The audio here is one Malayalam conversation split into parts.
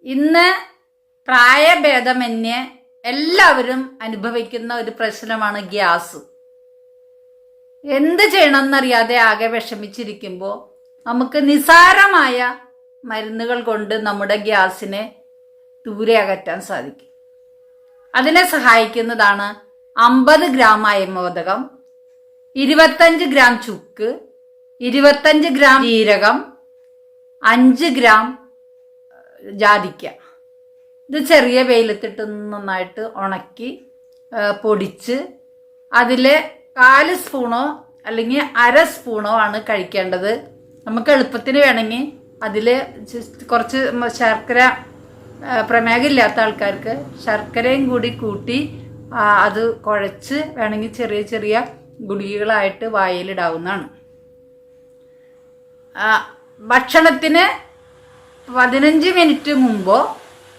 ഇന്ന് പ്രായഭേദമന്യേ എല്ലാവരും അനുഭവിക്കുന്ന ഒരു പ്രശ്നമാണ് ഗ്യാസ്. എന്ത് ചെയ്യണമെന്നറിയാതെ ആകെ വിഷമിച്ചിരിക്കുമ്പോൾ നമുക്ക് നിസാരമായ മരുന്നുകൾ കൊണ്ട് നമ്മുടെ ഗ്യാസിനെ ദൂരെ അകറ്റാൻ സാധിക്കും. അതിനെ സഹായിക്കുന്നതാണ് 50 ഗ്രാം അയമോദകം, 25 ഗ്രാം ചുക്ക്, 25 ഗ്രാം ജീരകം, 5 ഗ്രാം ജാതിക്ക. ഇത് ചെറിയ വെയിലത്തിട്ട് നന്നായിട്ട് ഉണക്കി പൊടിച്ച് അതിൽ 1/4 സ്പൂണോ അല്ലെങ്കിൽ 1/2 സ്പൂണോ ആണ് കഴിക്കേണ്ടത്. നമുക്ക് എളുപ്പത്തിന് വേണമെങ്കിൽ അതിൽ കുറച്ച് ശർക്കര, പ്രമേഹമില്ലാത്ത ആൾക്കാർക്ക് ശർക്കരയും കൂടി കൂട്ടി അത് കുഴച്ച് വേണമെങ്കിൽ ചെറിയ ചെറിയ ഗുളികകളായിട്ട് വായിലിടാവുന്നതാണ്. ഭക്ഷണത്തിന് 15 മിനിറ്റ് മുമ്പോ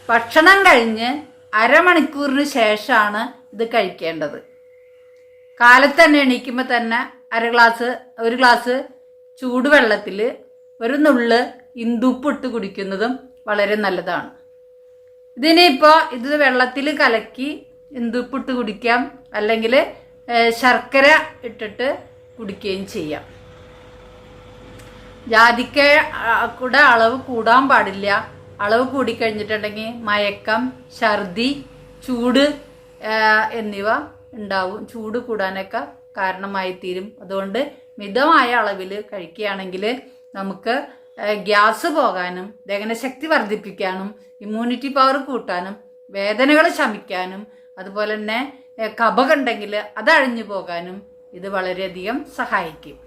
ഭക്ഷണം കഴിഞ്ഞ് അരമണിക്കൂറിന് ശേഷമാണ് ഇത് കഴിക്കേണ്ടത്. കാലത്ത് തന്നെ എണീക്കുമ്പോൾ തന്നെ ഒരു ഗ്ലാസ് ചൂടുവെള്ളത്തിൽ ഒരു നുള്ള് ഇന്ദുപ്പിട്ട് കുടിക്കുന്നതും വളരെ നല്ലതാണ്. ഇതിനിപ്പോൾ ഇത് വെള്ളത്തിൽ കലക്കി ഇന്ദുപ്പിട്ട് കുടിക്കാം, അല്ലെങ്കിൽ ശർക്കര ഇട്ടിട്ട് കുടിക്കുകയും ചെയ്യാം. ജാതിക്ക കൂടെ അളവ് കൂടാൻ പാടില്ല. അളവ് കൂടിക്കഴിഞ്ഞിട്ടുണ്ടെങ്കിൽ മയക്കം, ഛർദി, ചൂട് എന്നിവ ഉണ്ടാവും. ചൂട് കൂടാനൊക്കെ കാരണമായി തീരും. അതുകൊണ്ട് മിതമായ അളവിൽ കഴിക്കുകയാണെങ്കിൽ നമുക്ക് ഗ്യാസ് പോകാനും ദഹനശക്തി വർദ്ധിപ്പിക്കാനും ഇമ്മ്യൂണിറ്റി പവർ കൂട്ടാനും വേദനകൾ ശമിക്കാനും അതുപോലെ തന്നെ കഫം ഉണ്ടെങ്കിൽ അത് അഴിഞ്ഞു പോകാനും ഇത് വളരെയധികം സഹായിക്കും.